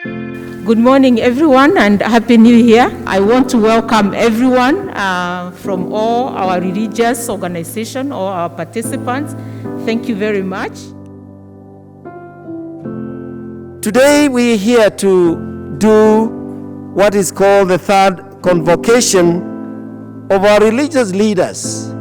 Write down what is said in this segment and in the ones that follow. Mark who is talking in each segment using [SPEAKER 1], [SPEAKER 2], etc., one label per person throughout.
[SPEAKER 1] Good morning, everyone, and Happy New Year. I want to welcome everyone from all our religious organizations, all our participants. Thank you very much.
[SPEAKER 2] Today we're here to do what is called the third convocation of our religious leaders.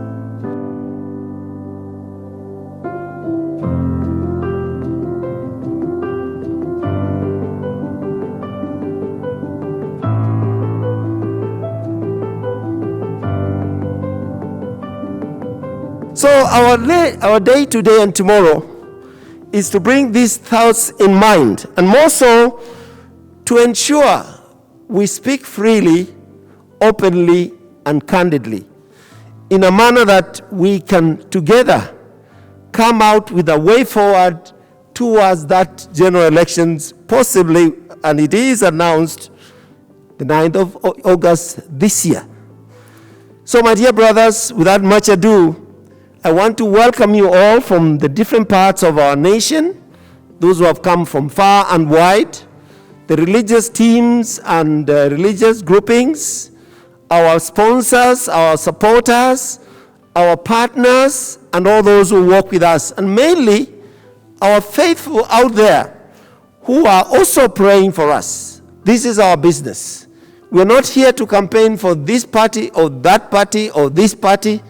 [SPEAKER 2] So our day today and tomorrow is to bring these thoughts in mind, and more so to ensure we speak freely, openly, and candidly in a manner that we can together come out with a way forward towards that general elections, possibly, and it is announced, the 9th of August this year. So my dear brothers, without much ado, I want to welcome you all from the different parts of our nation, those who have come from far and wide, the religious teams and religious groupings, our sponsors, our supporters, our partners, and all those who work with us, and mainly our faithful out there who are also praying for us. This is our business. We're not here to campaign for this party or that party or this party.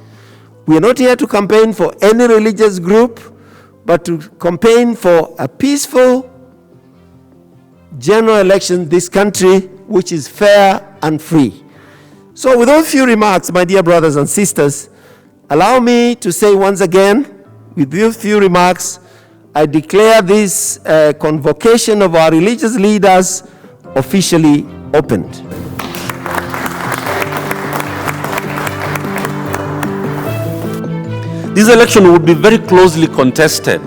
[SPEAKER 2] We are not here to campaign for any religious group, but to campaign for a peaceful general election in this country, which is fair and free. So with those few remarks, my dear brothers and sisters, allow me to say once again, with these few remarks, I declare this convocation of our religious leaders officially opened.
[SPEAKER 3] This election would be very closely contested.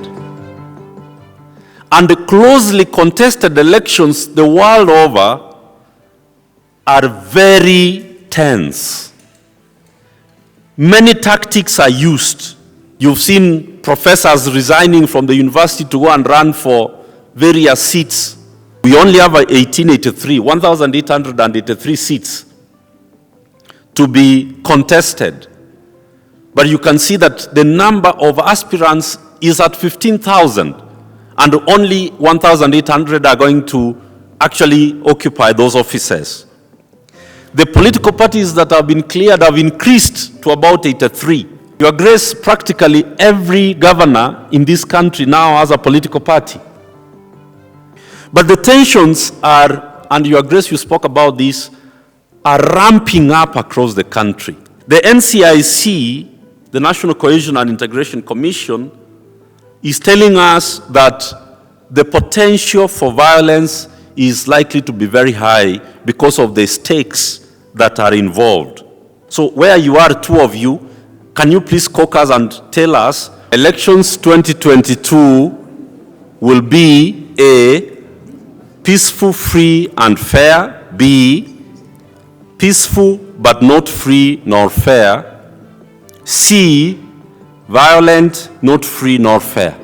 [SPEAKER 3] And the closely contested elections the world over are very tense. Many tactics are used. You've seen professors resigning from the university to go and run for various seats. We only have 1,883 seats to be contested. But you can see that the number of aspirants is at 15,000, and only 1,800 are going to actually occupy those offices. The political parties that have been cleared have increased to about 83. Your Grace, practically every governor in this country now has a political party. But the tensions are, and Your Grace, you spoke about this, are ramping up across the country. The NCIC, the National Cohesion and Integration Commission, is telling us that the potential for violence is likely to be very high because of the stakes that are involved. So where you are, two of you, can you please caucus and tell us, elections 2022 will be A, peaceful, free, and fair; B, peaceful but not free nor fair; C, violent, not free nor fair.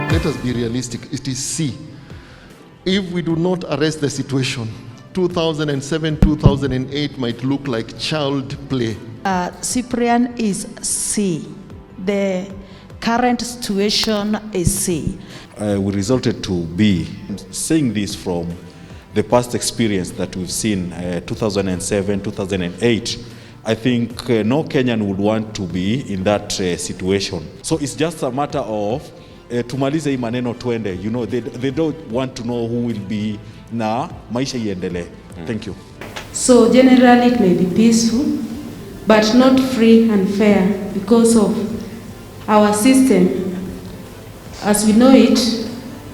[SPEAKER 4] Let us be realistic. It is C. If we do not arrest the situation, 2007, 2008 might look like child play.
[SPEAKER 5] Cyprian is C. The current situation is C.
[SPEAKER 6] We resulted to B. Saying this from the past experience that we've seen, 2007, 2008, I think no Kenyan would want to be in that situation. So it's just a matter of tumalize hii maneno twende. You know, they don't want to know who will be na maisha iendelee. Thank you.
[SPEAKER 7] So generally it may be peaceful, but not free and fair because of our system, as we know it,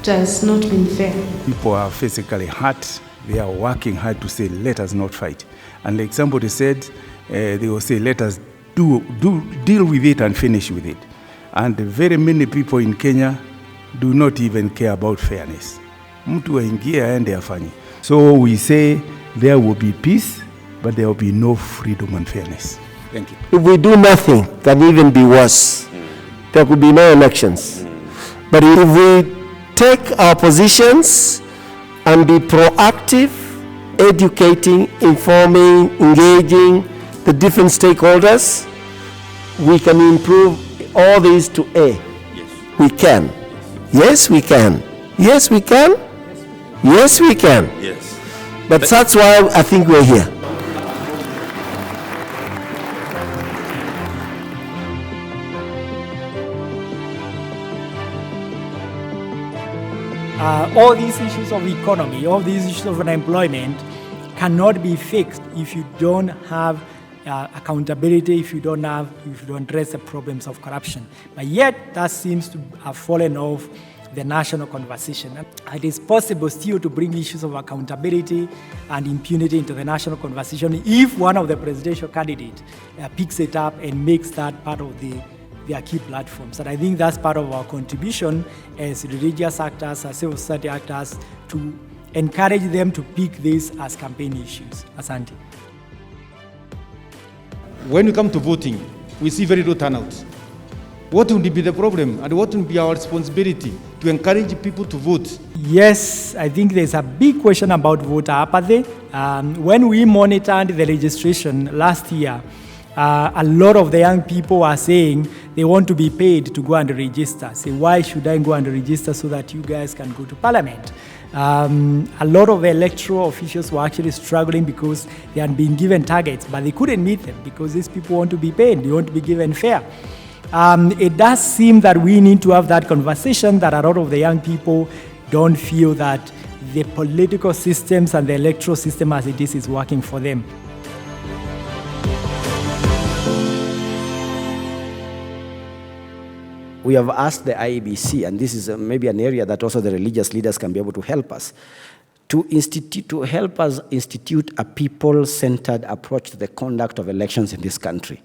[SPEAKER 7] has not been fair.
[SPEAKER 8] People are physically hurt. They are working hard to say, let us not fight. And like somebody said, they will say, let us deal with it and finish with it. And very many people in Kenya do not even care about fairness. Mtu aingie aende afanye. So we say there will be peace, but there will be no freedom and fairness. Thank you.
[SPEAKER 2] If we do nothing, it can even be worse. There could be no elections. But if we take our positions and be proactive, educating, informing, engaging the different stakeholders, we can improve all these to A.
[SPEAKER 3] Yes.
[SPEAKER 2] We can. Yes, we can. Yes, we can. Yes, we can.
[SPEAKER 3] Yes.
[SPEAKER 2] But that's why I think we're here.
[SPEAKER 9] All these issues of economy, all these issues of unemployment cannot be fixed if you don't have accountability, if you don't address the problems of corruption. But yet, that seems to have fallen off the national conversation. It is possible still to bring issues of accountability and impunity into the national conversation if one of the presidential candidates picks it up and makes that part of their key platforms. And I think that's part of our contribution as religious actors, as civil society actors, to encourage them to pick this as campaign issues. Asante.
[SPEAKER 10] When we come to voting, we see very low turnout. What would be the problem, and what would be our responsibility to encourage people to vote?
[SPEAKER 9] Yes, I think there's a big question about voter apathy. When we monitored the registration last year, a lot of the young people are saying they want to be paid to go and register. Say, why should I go and register so that you guys can go to parliament? A lot of the electoral officials were actually struggling because they had been given targets, but they couldn't meet them because these people want to be paid, they want to be given fair. It does seem that we need to have that conversation, that a lot of the young people don't feel that the political systems and the electoral system as it is working for them.
[SPEAKER 11] We have asked the IEBC, and this is maybe an area that also the religious leaders can be able to help us, to help us institute a people-centered approach to the conduct of elections in this country.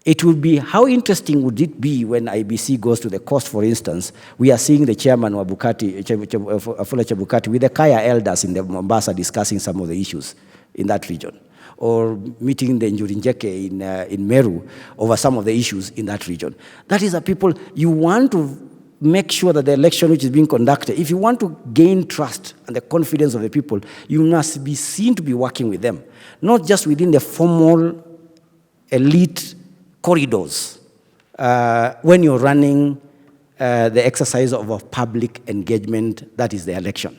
[SPEAKER 11] It would be, how interesting would it be when IEBC goes to the coast, for instance, we are seeing the chairman of Bukati, Afula Chebukati, with the Kaya elders in the Mombasa discussing some of the issues in that region, or meeting the Njurinjeke in Meru over some of the issues in that region. That is the people you want to make sure that the election which is being conducted, if you want to gain trust and the confidence of the people, you must be seen to be working with them, not just within the formal elite corridors when you're running the exercise of a public engagement, that is the election.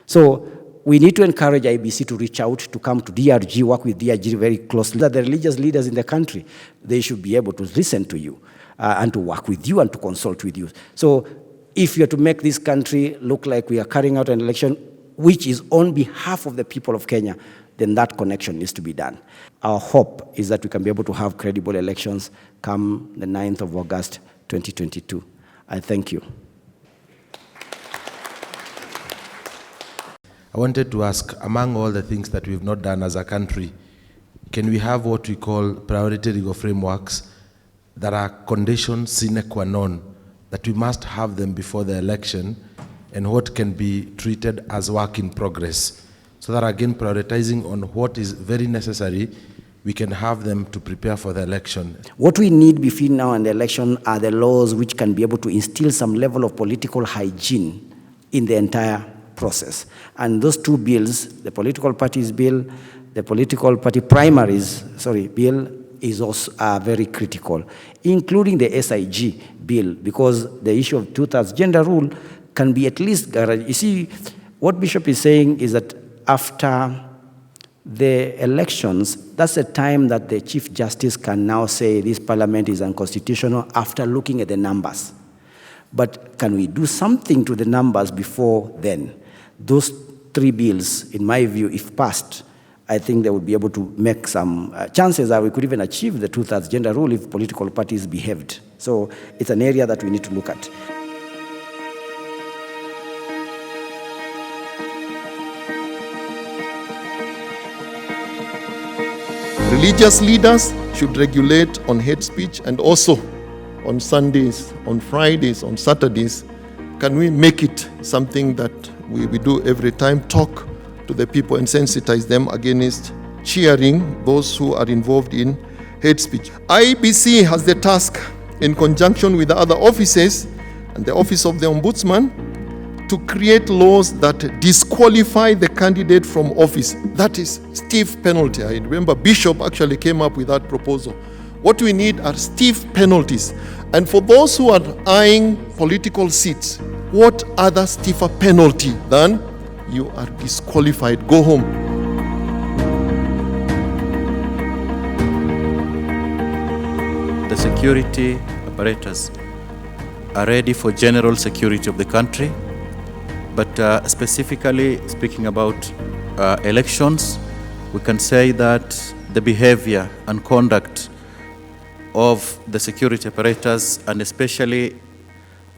[SPEAKER 11] So we need to encourage IBC to reach out, to come to DRG, work with DRG very closely. That the religious leaders in the country, they should be able to listen to you and to work with you and to consult with you. So if you're to make this country look like we are carrying out an election which is on behalf of the people of Kenya, then that connection needs to be done. Our hope is that we can be able to have credible elections come the 9th of August, 2022. I thank you.
[SPEAKER 12] I wanted to ask, among all the things that we've not done as a country, can we have what we call priority legal frameworks that are conditions sine qua non, that we must have them before the election, and what can be treated as work in progress? So that again, prioritizing on what is very necessary, we can have them to prepare for the election.
[SPEAKER 11] What we need between now and the election are the laws which can be able to instill some level of political hygiene in the entire process. And those two bills, the political parties bill, the political party primaries, bill, is also very critical, including the SIG bill, because the issue of two-thirds gender rule can be at least, you see, what Bishop is saying is that after the elections, that's the time that the Chief Justice can now say this parliament is unconstitutional after looking at the numbers. But can we do something to the numbers before then? Those three bills, in my view, if passed, I think they would be able to make some chances that we could even achieve the two-thirds gender rule if political parties behaved. So it's an area that we need to look at.
[SPEAKER 4] Religious leaders should regulate on hate speech, and also on Sundays, on Fridays, on Saturdays. Can we make it something that we do every time, talk to the people and sensitize them against cheering those who are involved in hate speech. IEBC has the task, in conjunction with the other offices and the Office of the Ombudsman, to create laws that disqualify the candidate from office. That is stiff penalty. I remember Bishop actually came up with that proposal. What we need are stiff penalties. And for those who are eyeing political seats, what other stiffer penalty than you are disqualified? Go home.
[SPEAKER 13] The security apparatus are ready for general security of the country, but specifically speaking about elections, we can say that the behavior and conduct of the security apparatus, and especially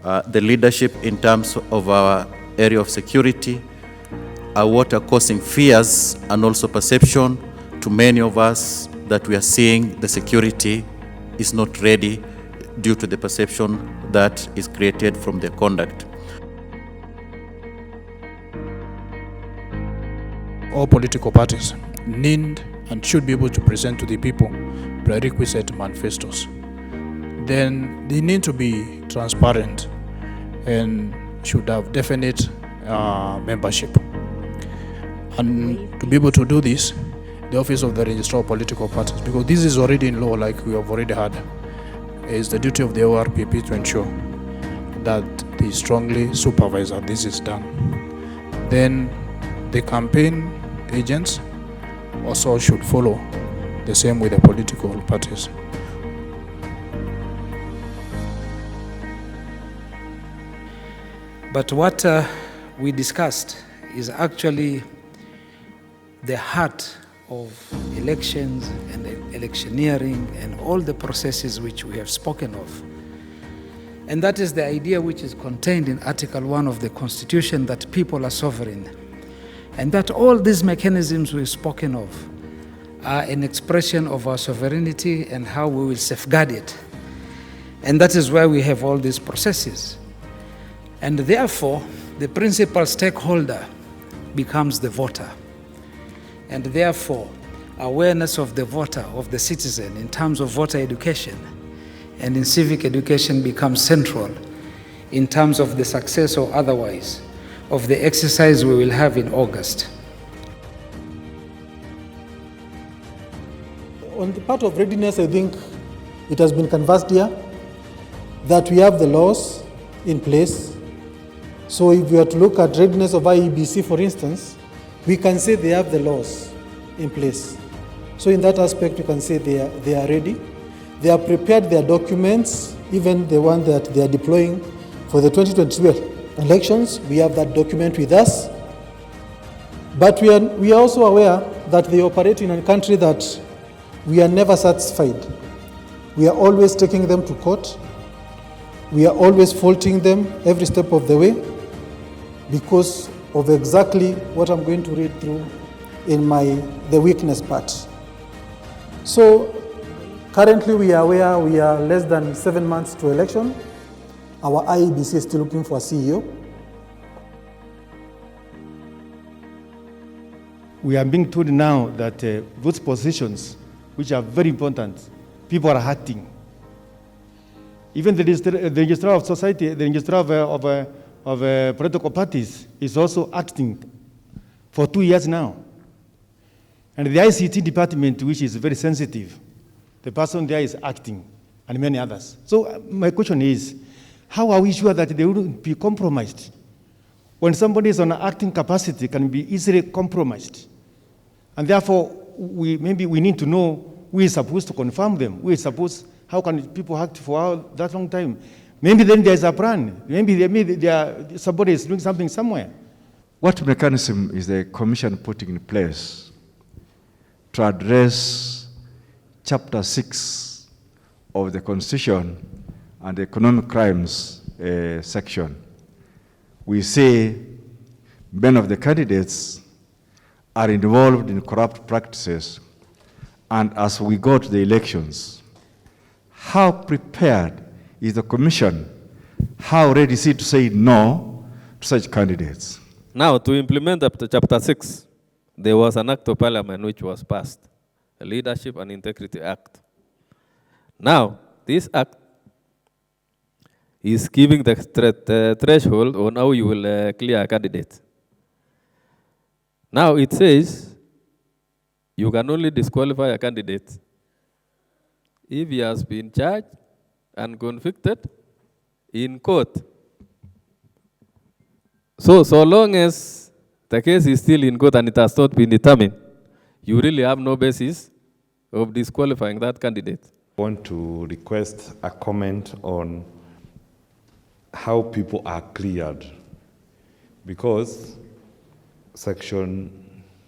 [SPEAKER 13] the leadership in terms of our area of security, are what are causing fears and also perception to many of us that we are seeing the security is not ready due to the perception that is created from their conduct.
[SPEAKER 14] All political parties need and should be able to present to the people prerequisite manifestos. Then they need to be transparent and should have definite membership. And to be able to do this, the Office of the Registrar of Political Parties, because this is already in law, like we have already had, is the duty of the ORPP to ensure that they strongly supervise that this is done. Then the campaign agents also should follow the same with the political parties.
[SPEAKER 15] But what we discussed is actually the heart of elections and electioneering and all the processes which we have spoken of. And that is the idea which is contained in Article 1 of the Constitution, that people are sovereign. And that all these mechanisms we've spoken of are an expression of our sovereignty and how we will safeguard it. And that is why we have all these processes. And therefore, the principal stakeholder becomes the voter. And therefore, awareness of the voter, of the citizen, in terms of voter education and in civic education becomes central in terms of the success or otherwise of the exercise we will have in August.
[SPEAKER 16] On the part of readiness, I think it has been canvassed here that we have the laws in place. So if we are to look at readiness of IEBC, for instance, we can say they have the laws in place. So in that aspect, we can say they are ready. They are prepared their documents, even the one that they are deploying for the 2022 elections. We have that document with us. But we are also aware that they operate in a country that we are never satisfied. We are always taking them to court. We are always faulting them every step of the way because of exactly what I'm going to read through in the weakness part. So currently we are aware we are less than 7 months to election. Our IEBC is still looking for a CEO.
[SPEAKER 10] We are being told now that those positions, which are very important, people are hurting. Even the registrar of society, the registrar of political parties is also acting for 2 years now. And the ICT department, which is very sensitive, the person there is acting, and many others. So my question is, how are we sure that they wouldn't be compromised? When somebody is on an acting capacity, can be easily compromised. And therefore, maybe we need to know who is supposed to confirm them. Who is supposed, how can people act for that long time? Maybe then there's a plan. Maybe somebody is doing something somewhere.
[SPEAKER 17] What mechanism is the Commission putting in place to address Chapter 6 of the Constitution and the Economic Crimes section? We say many of the candidates are involved in corrupt practices, and as we go to the elections, how prepared is the Commission? How ready is it to say no to such candidates?
[SPEAKER 18] Now, to implement Chapter 6 there was an act of parliament which was passed, a Leadership and Integrity Act. Now, this act is giving the threshold on how you will clear a candidate. Now it says you can only disqualify a candidate if he has been charged and convicted in court. So long as the case is still in court and it has not been determined, you really have no basis of disqualifying that candidate.
[SPEAKER 19] I want to request a comment on how people are cleared, because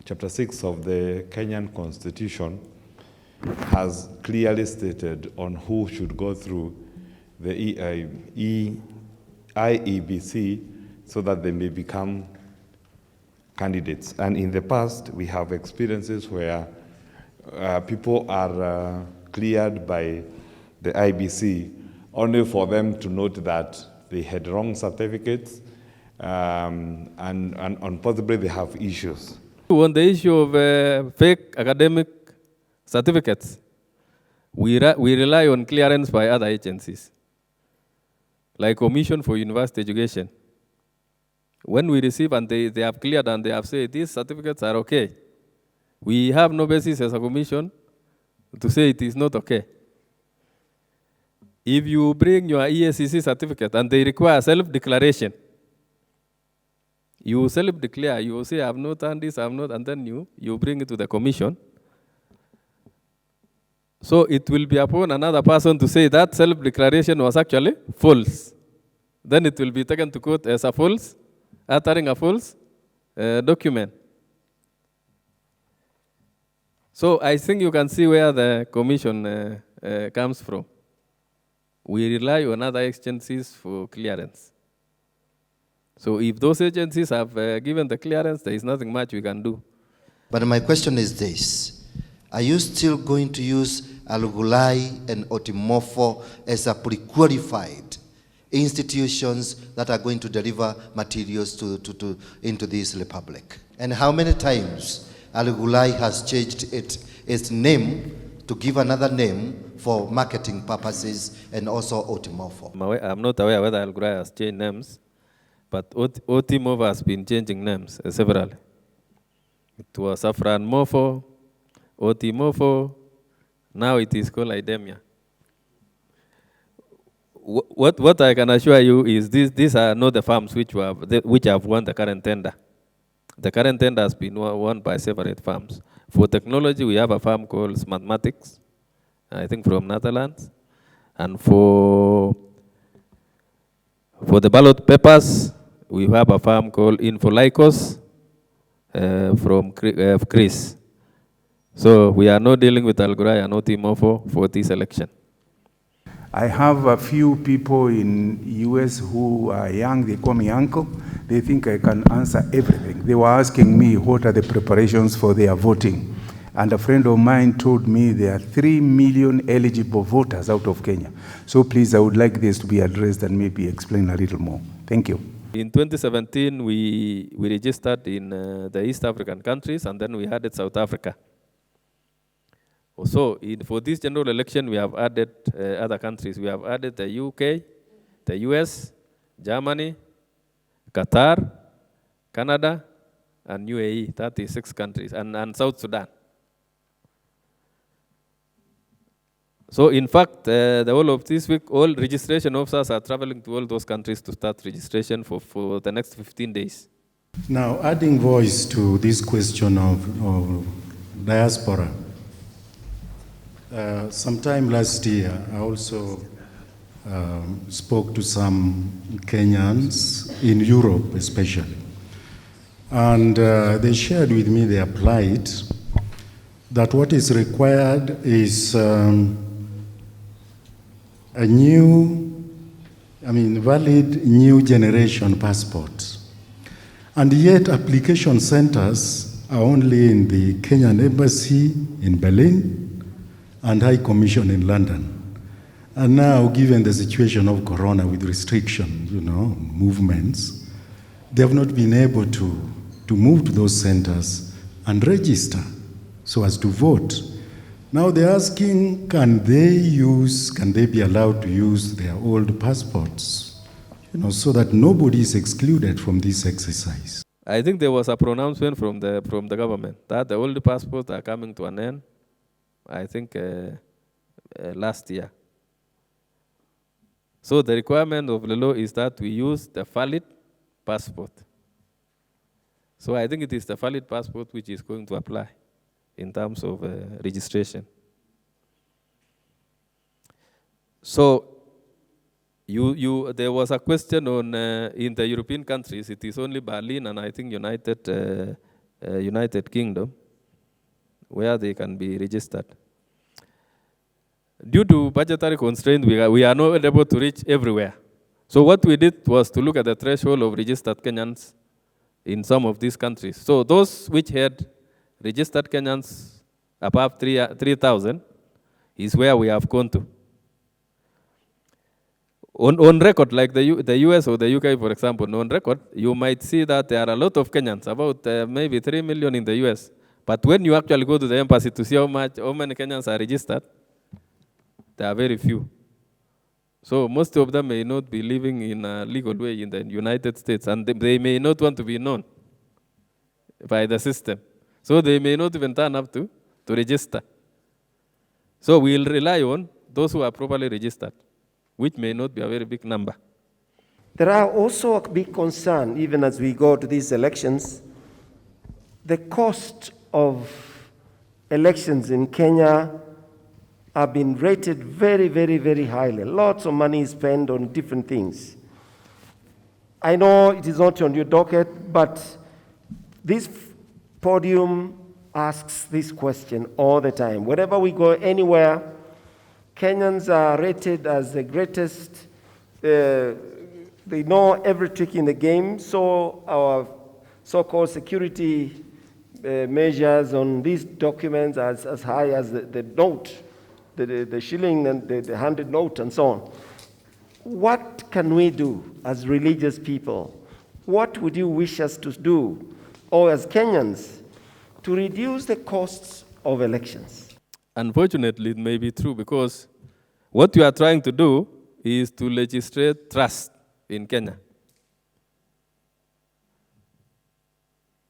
[SPEAKER 19] Chapter 6 of the Kenyan Constitution has clearly stated on who should go through the IEBC so that they may become candidates. And in the past, we have experiences where people are cleared by the IBC only for them to note that they had wrong certificates and possibly they have issues.
[SPEAKER 18] On the issue of fake academic certificates, we rely on clearance by other agencies, like Commission for University Education. When we receive and they have cleared and they have said these certificates are okay, we have no basis as a commission to say it is not okay. If you bring your ESCC certificate and they require self-declaration, you self-declare, you say, I have not done this, I have not, and then you bring it to the commission. So it will be upon another person to say that self-declaration was actually false. Then it will be taken to court as a false, uttering a false document. So I think you can see where the commission comes from. We rely on other agencies for clearance. So if those agencies have given the clearance, there is nothing much we can do.
[SPEAKER 20] But my question is this: are you still going to use Alugulai and Otimofo as a pre-qualified institutions that are going to deliver materials into this republic? And how many times Alugulai has changed its name to give another name for marketing purposes, and also Otimofo?
[SPEAKER 18] I'm not aware whether Alugulai has changed names, but Otimofo has been changing names severally. It was Safran Mofo, Otimofo, now it is called Idemia. What I can assure you is these are not the farms which have won the current tender. The current tender has been won by separate farms. For technology, we have a farm called Smartmatics, I think from Netherlands. And for the ballot papers, we have a farm called Infolycos from Greece. So we are not dealing with Alugulai and Otimofo for this election.
[SPEAKER 8] I have a few people in US who are young, they call me uncle. They think I can answer everything. They were asking me what are the preparations for their voting. And a friend of mine told me there are 3 million eligible voters out of Kenya. So please, I would like this to be addressed and maybe explain a little more. Thank you.
[SPEAKER 18] In 2017, we registered in the East African countries, and then we added South Africa. So for this general election, we have added other countries. We have added the UK, the US, Germany, Qatar, Canada, and UAE, 36 countries, and South Sudan. So in fact, the whole of this week, all registration officers are traveling to all those countries to start registration for the next 15 days.
[SPEAKER 21] Now, adding voice to this question of diaspora, sometime last year, I also spoke to some Kenyans in Europe especially. And they shared with me their plight, that what is required is a valid new generation passport. And yet application centers are only in the Kenyan Embassy in Berlin and High Commission in London. And now, given the situation of Corona with restriction, movements, they have not been able to move to those centers and register so as to vote. Now they're asking, can they be allowed to use their old passports, so that nobody is excluded from this exercise?
[SPEAKER 18] I think there was a pronouncement from the government that the old passports are coming to an end, I think last year. So the requirement of the law is that we use the valid passport. So I think it is the valid passport which is going to apply in terms of registration. So there was a question on in the European countries, it is only Berlin and I think United Kingdom where they can be registered. Due to budgetary constraints, we are not able to reach everywhere. So what we did was to look at the threshold of registered Kenyans in some of these countries. So those which had registered Kenyans above 3,000 is where we have gone to. On record, like the US or the UK, for example, on record, you might see that there are a lot of Kenyans, about maybe 3 million in the US. But when you actually go to the embassy to see how many Kenyans are registered, there are very few. So most of them may not be living in a legal way in the United States, and they may not want to be known by the system. So they may not even turn up to register. So we'll rely on those who are properly registered, which may not be a very big number.
[SPEAKER 2] There are also a big concern, even as we go to these elections, the cost of elections in Kenya have been rated very, very, very highly. Lots of money is spent on different things. I know it is not on your docket, but this podium asks this question all the time. Wherever we go anywhere, Kenyans are rated as the greatest. They know every trick in the game, so our so-called security measures on these documents are as high as the note, the shilling and the 100 note and so on. What can we do as religious people? What would you wish us to do, or as Kenyans, to reduce the costs of elections?
[SPEAKER 18] Unfortunately, it may be true, because what you are trying to do is to legislate trust in Kenya.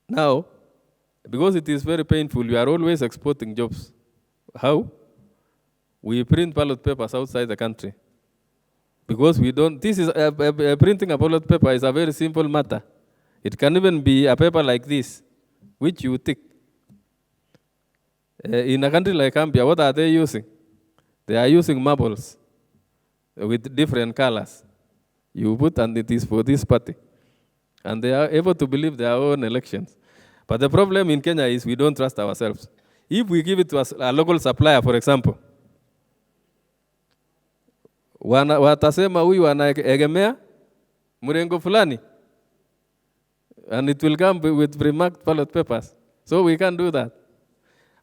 [SPEAKER 18] Now, because it is very painful, we are always exporting jobs. How? We print ballot papers outside the country. Because we don't, this is, printing a ballot paper is a very simple matter. It can even be a paper like this, which you tick. In a country like Zambia, what are they using? They are using marbles with different colors. You put, and it is for this party. And they are able to believe their own elections. But the problem in Kenya is we don't trust ourselves. If we give it to a local supplier, for example, watasema huyu anaegemea mrengo fulani, and it will come with pre-marked ballot papers. So we can't do that.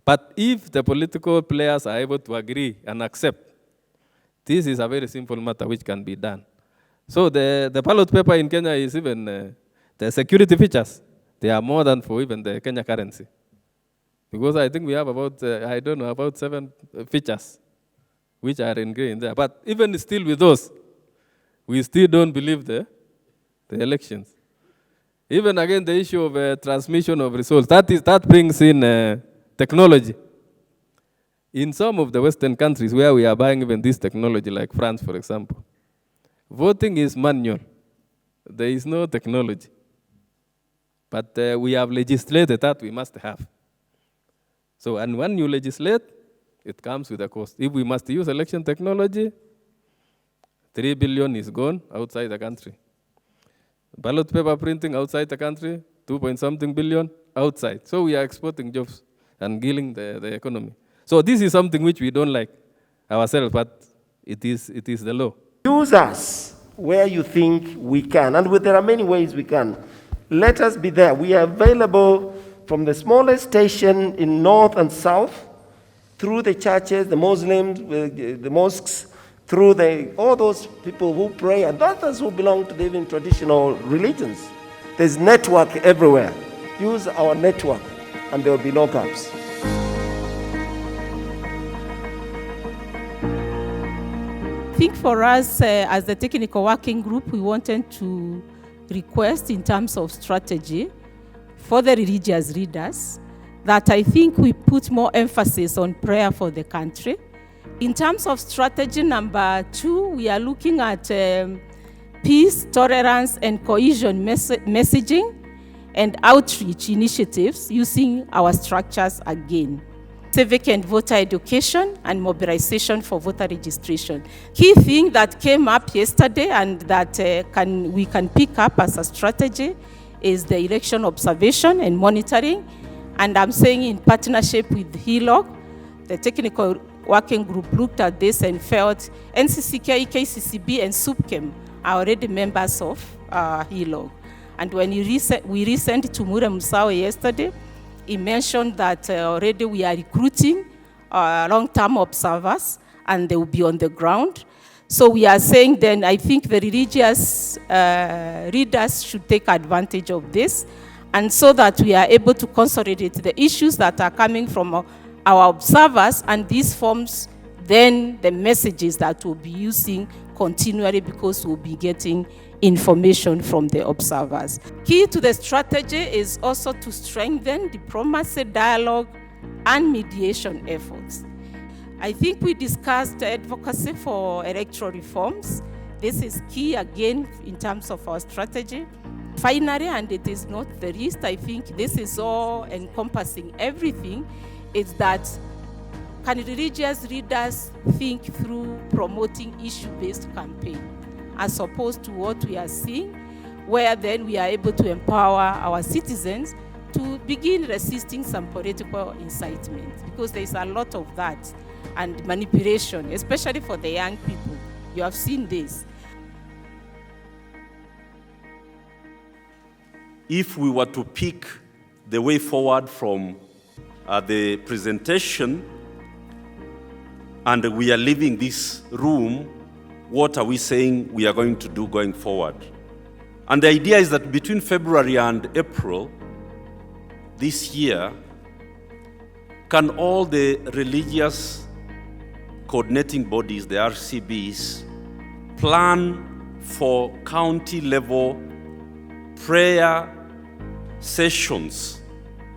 [SPEAKER 18] But if the political players are able to agree and accept, this is a very simple matter which can be done. So the ballot paper in Kenya is even, the security features, they are more than for even the Kenya currency. Because I think we have about, I don't know, about 7 features which are ingrained there. But even still with those, we still don't believe the elections. Even again, the issue of transmission of results, that brings in technology. In some of the Western countries where we are buying even this technology, like France, for example, voting is manual. There is no technology. But we have legislated that we must have. So, and when you legislate, it comes with a cost. If we must use election technology, 3 billion is gone outside the country. Ballot paper printing outside the country, 2-point-something billion outside. So we are exporting jobs and killing the economy. So this is something which we don't like ourselves, but it is the law.
[SPEAKER 2] Use us where you think we can, and there are many ways we can. Let us be there. We are available from the smallest station in north and south, through the churches, the Muslims, the mosques, through all those people who pray, and others who belong to the even traditional religions. There's network everywhere. Use our network and there will be no gaps.
[SPEAKER 1] I think for us, as the technical working group, we wanted to request in terms of strategy for the religious leaders that I think we put more emphasis on prayer for the country. In terms of strategy number 2, we are looking at peace, tolerance, and cohesion messaging and outreach initiatives using our structures again. Civic and voter education and mobilization for voter registration. Key thing that came up yesterday and that we can pick up as a strategy is the election observation and monitoring. And I'm saying in partnership with HELOG, the technical working group looked at this and felt NCCK, KCCB, and SUPKEM are already members of HELOG. And when we listened to Mure Musao yesterday, he mentioned that already we are recruiting long-term observers and they will be on the ground. So we are saying then I think the religious leaders should take advantage of this, and so that we are able to consolidate the issues that are coming from our observers, and this forms then the messages that we'll be using continually because we'll be getting information from the observers. Key to the strategy is also to strengthen diplomacy, dialogue, and mediation efforts. I think we discussed advocacy for electoral reforms. This is key again in terms of our strategy. Finally, and it is not the least, I think this is all encompassing everything, is that can religious leaders think through promoting issue-based campaign as opposed to what we are seeing, where then we are able to empower our citizens to begin resisting some political incitement, because there is a lot of that, and manipulation, especially for the young people. You have seen this.
[SPEAKER 3] If we were to pick the way forward from the presentation, and we are leaving this room, what are we saying we are going to do going forward? And the idea is that between February and April this year, can all the religious coordinating bodies, the RCBs, plan for county-level prayer sessions?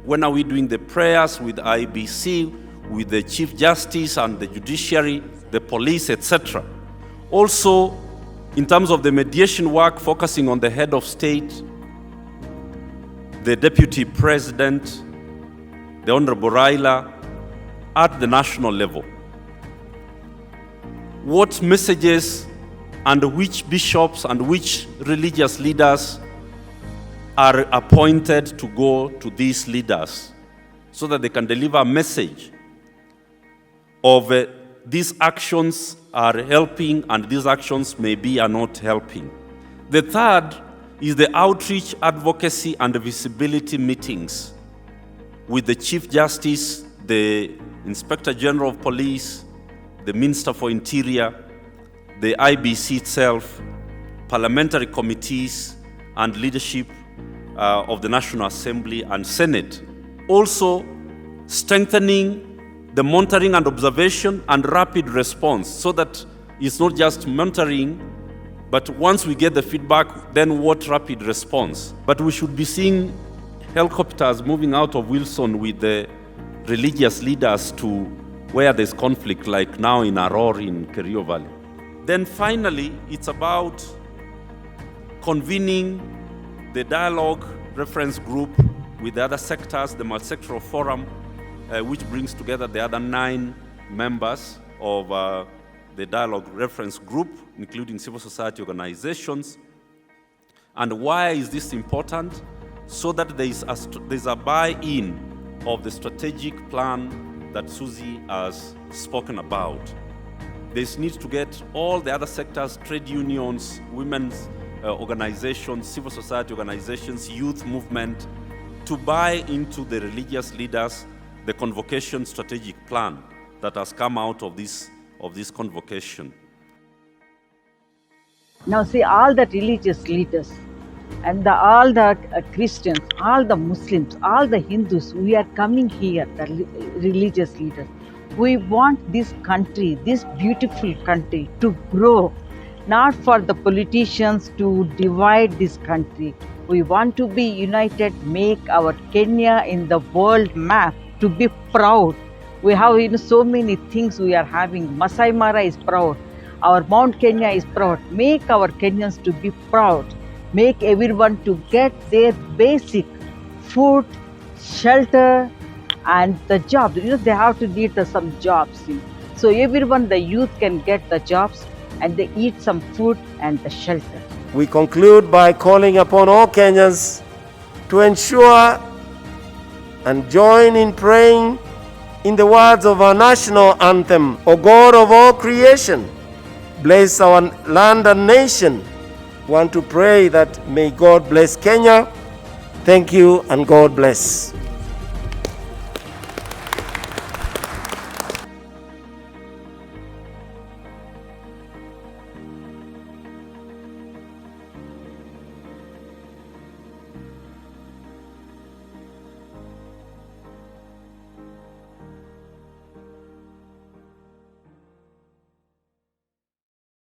[SPEAKER 3] When are we doing the prayers with IBC, with the Chief Justice and the judiciary, the police, etc.? Also, in terms of the mediation work, focusing on the head of state, the deputy president, the Honorable Raila, at the national level. What messages and which bishops and which religious leaders are appointed to go to these leaders so that they can deliver a message of these actions are helping and these actions maybe are not helping. The third is the outreach, advocacy, and visibility meetings with the Chief Justice, the Inspector General of Police, the Minister for Interior, the IBC itself, parliamentary committees, and leadership of the National Assembly and Senate. Also, strengthening the monitoring and observation and rapid response, so that it's not just monitoring, but once we get the feedback, then what rapid response? But we should be seeing helicopters moving out of Wilson with the religious leaders to where there's conflict, like now in Aror in Kerio Valley. Then finally, it's about convening the dialogue reference group with the other sectors, the multi-sectoral forum, which brings together the other 9 members of the dialogue reference group, including civil society organizations. And why is this important? So that there's a buy-in of the strategic plan that Susie has spoken about. There's need to get all the other sectors, trade unions, women's organizations, civil society organizations, youth movement, to buy into the religious leaders, the convocation strategic plan that has come out of this convocation.
[SPEAKER 22] Now see, all the religious leaders,
[SPEAKER 5] and all the Christians, all the Muslims, all the Hindus, we are coming here, the religious leaders. We want this country, this beautiful country, to grow, not for the politicians to divide this country. We want to be united, make our Kenya in the world map, to be proud. We have so many things we are having. Masai Mara is proud. Our Mount Kenya is proud. Make our Kenyans to be proud. Make everyone to get their basic food, shelter, and the jobs. They have to need some jobs. So everyone, the youth can get the jobs and they eat some food and the shelter.
[SPEAKER 2] We conclude by calling upon all Kenyans to ensure and join in praying in the words of our national anthem, O God of all creation, bless our land and nation. We want to pray that may God bless Kenya. Thank you and God bless.